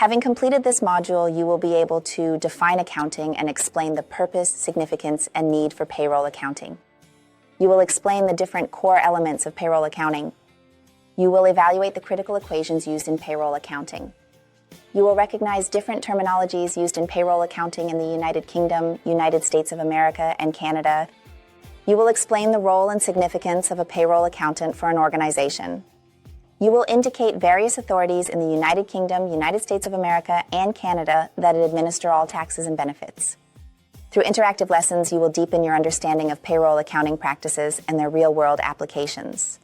Having completed this module, you will be able to define accounting and explain the purpose, significance, and need for payroll accounting. You will explain the different core elements of payroll accounting. You will evaluate the critical equations used in payroll accounting. You will recognize different terminologies used in payroll accounting in the United Kingdom, United States of America, and Canada. You will explain the role and significance of a payroll accountant for an organization. You will indicate various authorities in the United Kingdom, United States of America, and Canada that administer all taxes and benefits. Through interactive lessons, you will deepen your understanding of payroll accounting practices and their real-world applications.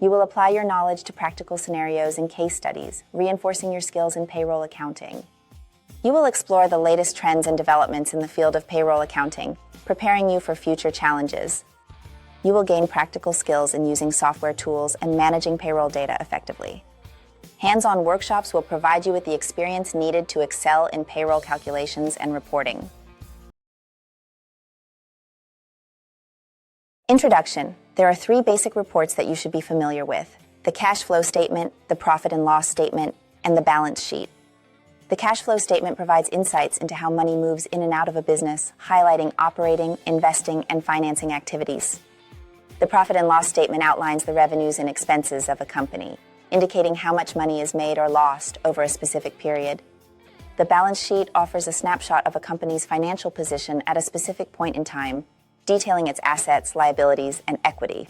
You will apply your knowledge to practical scenarios and case studies, reinforcing your skills in payroll accounting. You will explore the latest trends and developments in the field of payroll accounting, preparing you for future challenges. You will gain practical skills in using software tools and managing payroll data effectively. Hands-on workshops will provide you with the experience needed to excel in payroll calculations and reporting. Introduction. There are 3 basic reports that you should be familiar with: the cash flow statement, the profit and loss statement, and the balance sheet. The cash flow statement provides insights into how money moves in and out of a business, highlighting operating, investing, and financing activities. The profit and loss statement outlines the revenues and expenses of a company, indicating how much money is made or lost over a specific period. The balance sheet offers a snapshot of a company's financial position at a specific point in time, detailing its assets, liabilities, and equity.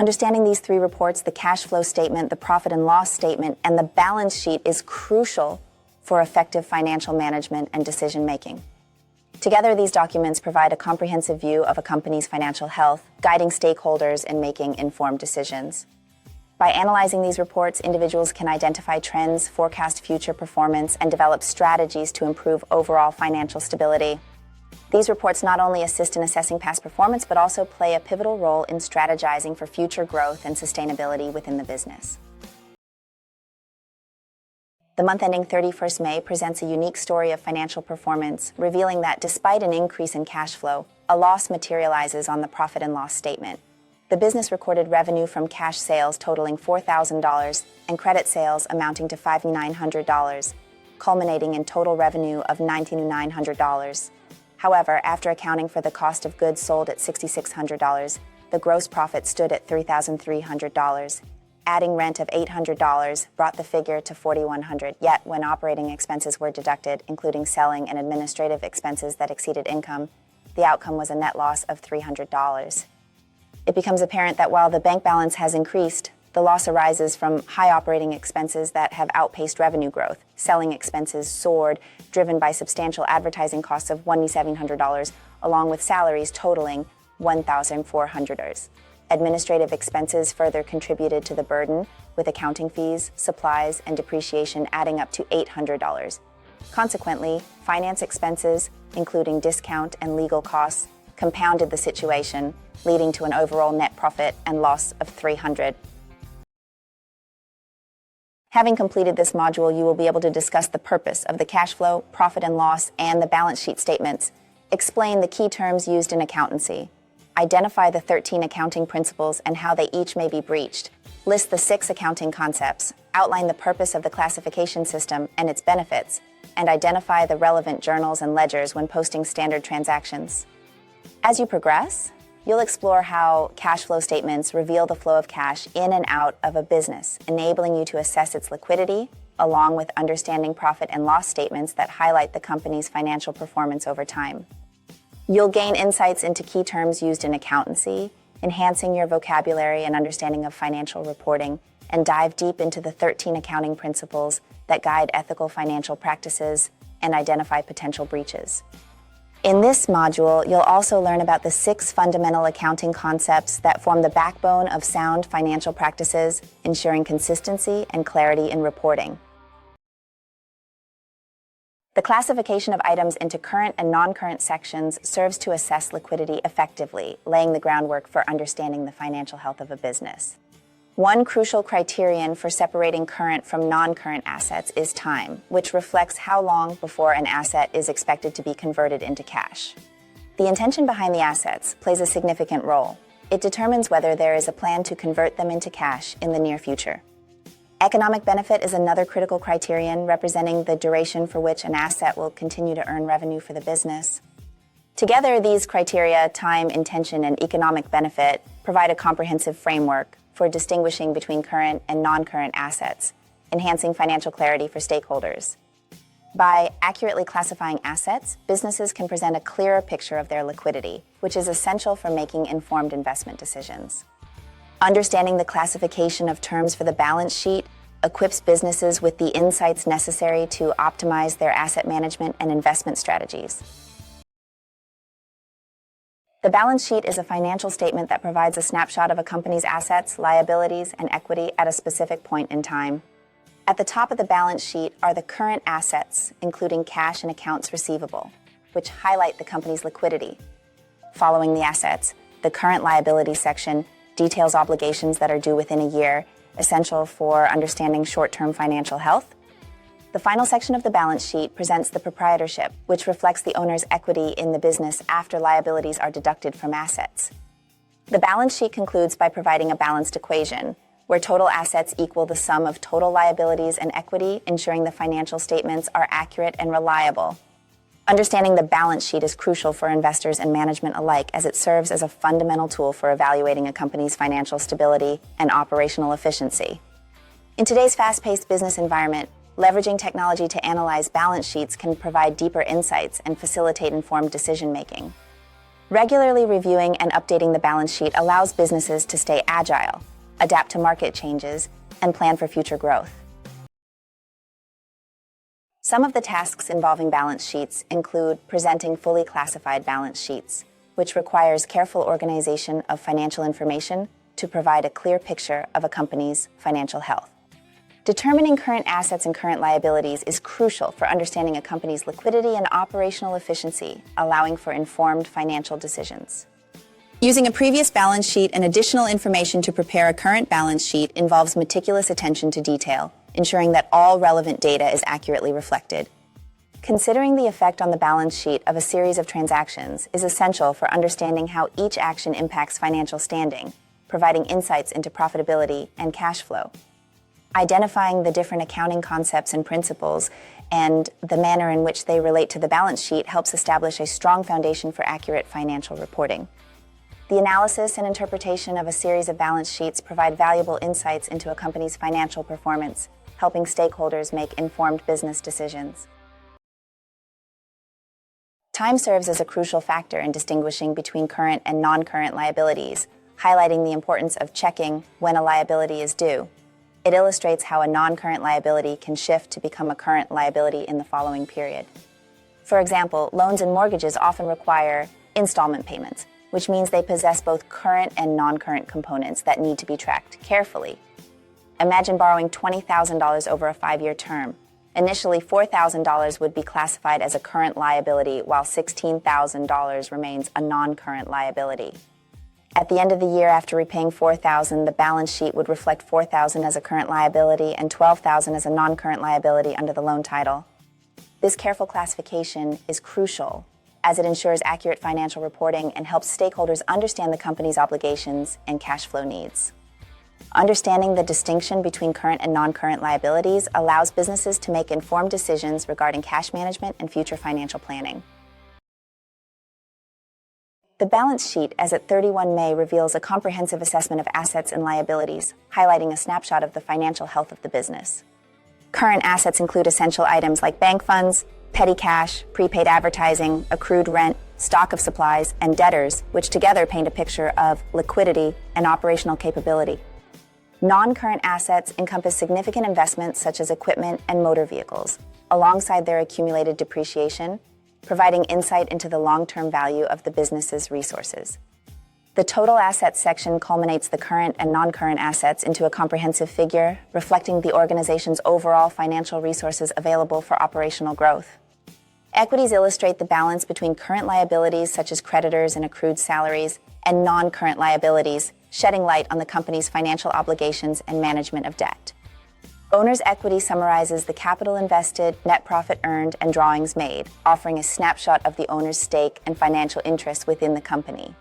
Understanding these 3 reports, the cash flow statement, the profit and loss statement, and the balance sheet, is crucial for effective financial management and decision-making. Together, these documents provide a comprehensive view of a company's financial health, guiding stakeholders in making informed decisions. By analyzing these reports, individuals can identify trends, forecast future performance, and develop strategies to improve overall financial stability. These reports not only assist in assessing past performance, but also play a pivotal role in strategizing for future growth and sustainability within the business. The month ending 31st May presents a unique story of financial performance, revealing that despite an increase in cash flow, a loss materializes on the profit and loss statement. The business recorded revenue from cash sales totaling $4,000 and credit sales amounting to $5,900, culminating in total revenue of $9,900. However, after accounting for the cost of goods sold at $6,600, the gross profit stood at $3,300. Adding rent of $800 brought the figure to $4,100, yet when operating expenses were deducted, including selling and administrative expenses that exceeded income, the outcome was a net loss of $300. It becomes apparent that while the bank balance has increased, the loss arises from high operating expenses that have outpaced revenue growth. Selling expenses soared, driven by substantial advertising costs of $1,700, along with salaries totaling $1,400. Administrative expenses further contributed to the burden, with accounting fees, supplies, and depreciation adding up to $800. Consequently, finance expenses, including discount and legal costs, compounded the situation, leading to an overall net profit and loss of $300. Having completed this module, you will be able to discuss the purpose of the cash flow, profit and loss, and the balance sheet statements, explain the key terms used in accountancy, identify the 13 accounting principles and how they each may be breached, list the 6 accounting concepts, outline the purpose of the classification system and its benefits, and identify the relevant journals and ledgers when posting standard transactions. As you progress, you'll explore how cash flow statements reveal the flow of cash in and out of a business, enabling you to assess its liquidity, along with understanding profit and loss statements that highlight the company's financial performance over time. You'll gain insights into key terms used in accountancy, enhancing your vocabulary and understanding of financial reporting, and dive deep into the 13 accounting principles that guide ethical financial practices and identify potential breaches. In this module, you'll also learn about the 6 fundamental accounting concepts that form the backbone of sound financial practices, ensuring consistency and clarity in reporting. The classification of items into current and non-current sections serves to assess liquidity effectively, laying the groundwork for understanding the financial health of a business. One crucial criterion for separating current from non-current assets is time, which reflects how long before an asset is expected to be converted into cash. The intention behind the assets plays a significant role. It determines whether there is a plan to convert them into cash in the near future. Economic benefit is another critical criterion representing the duration for which an asset will continue to earn revenue for the business. Together, these criteria, time, intention, and economic benefit, provide a comprehensive framework for distinguishing between current and non-current assets, enhancing financial clarity for stakeholders. By accurately classifying assets, businesses can present a clearer picture of their liquidity, which is essential for making informed investment decisions. Understanding the classification of terms for the balance sheet equips businesses with the insights necessary to optimize their asset management and investment strategies. The balance sheet is a financial statement that provides a snapshot of a company's assets, liabilities, and equity at a specific point in time. At the top of the balance sheet are the current assets, including cash and accounts receivable, which highlight the company's liquidity. Following the assets, the current liabilities section details obligations that are due within a year, essential for understanding short-term financial health. The final section of the balance sheet presents the proprietorship, which reflects the owner's equity in the business after liabilities are deducted from assets. The balance sheet concludes by providing a balanced equation, where total assets equal the sum of total liabilities and equity, ensuring the financial statements are accurate and reliable. Understanding the balance sheet is crucial for investors and management alike, as it serves as a fundamental tool for evaluating a company's financial stability and operational efficiency. In today's fast-paced business environment, leveraging technology to analyze balance sheets can provide deeper insights and facilitate informed decision-making. Regularly reviewing and updating the balance sheet allows businesses to stay agile, adapt to market changes, and plan for future growth. Some of the tasks involving balance sheets include presenting fully classified balance sheets, which requires careful organization of financial information to provide a clear picture of a company's financial health. Determining current assets and current liabilities is crucial for understanding a company's liquidity and operational efficiency, allowing for informed financial decisions. Using a previous balance sheet and additional information to prepare a current balance sheet involves meticulous attention to detail, ensuring that all relevant data is accurately reflected. Considering the effect on the balance sheet of a series of transactions is essential for understanding how each action impacts financial standing, providing insights into profitability and cash flow. Identifying the different accounting concepts and principles and the manner in which they relate to the balance sheet helps establish a strong foundation for accurate financial reporting. The analysis and interpretation of a series of balance sheets provide valuable insights into a company's financial performance, helping stakeholders make informed business decisions. Time serves as a crucial factor in distinguishing between current and non-current liabilities, highlighting the importance of checking when a liability is due. It illustrates how a non-current liability can shift to become a current liability in the following period. For example, loans and mortgages often require installment payments, which means they possess both current and non-current components that need to be tracked carefully. Imagine borrowing $20,000 over a 5-year term. Initially, $4,000 would be classified as a current liability, while $16,000 remains a non-current liability. At the end of the year after repaying $4,000, the balance sheet would reflect $4,000 as a current liability and $12,000 as a non-current liability under the loan title. This careful classification is crucial, as it ensures accurate financial reporting and helps stakeholders understand the company's obligations and cash flow needs. Understanding the distinction between current and non-current liabilities allows businesses to make informed decisions regarding cash management and future financial planning. The balance sheet, as at 31 May, reveals a comprehensive assessment of assets and liabilities, highlighting a snapshot of the financial health of the business. Current assets include essential items like bank funds, petty cash, prepaid advertising, accrued rent, stock of supplies, and debtors, which together paint a picture of liquidity and operational capability. Non-current assets encompass significant investments such as equipment and motor vehicles, alongside their accumulated depreciation, providing insight into the long-term value of the business's resources. The total assets section culminates the current and non-current assets into a comprehensive figure, reflecting the organization's overall financial resources available for operational growth. Equities illustrate the balance between current liabilities such as creditors and accrued salaries and non-current liabilities, shedding light on the company's financial obligations and management of debt. Owner's equity summarizes the capital invested, net profit earned, and drawings made, offering a snapshot of the owner's stake and financial interest within the company.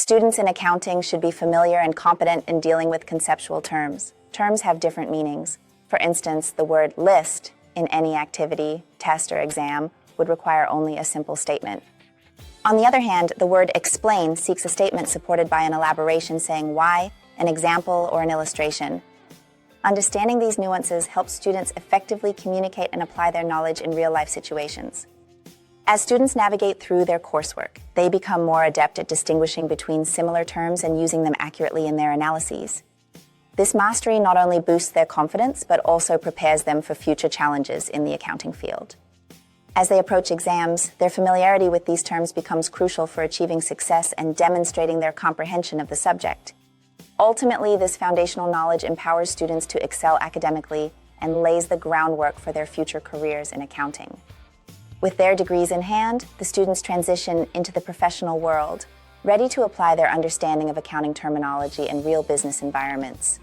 Students in accounting should be familiar and competent in dealing with conceptual terms. Terms have different meanings. For instance, the word list in any activity, test, or exam would require only a simple statement. On the other hand, the word explain seeks a statement supported by an elaboration saying why, an example, or an illustration. Understanding these nuances helps students effectively communicate and apply their knowledge in real-life situations. As students navigate through their coursework, they become more adept at distinguishing between similar terms and using them accurately in their analyses. This mastery not only boosts their confidence, but also prepares them for future challenges in the accounting field. As they approach exams, their familiarity with these terms becomes crucial for achieving success and demonstrating their comprehension of the subject. Ultimately, this foundational knowledge empowers students to excel academically and lays the groundwork for their future careers in accounting. With their degrees in hand, the students transition into the professional world, ready to apply their understanding of accounting terminology in real business environments.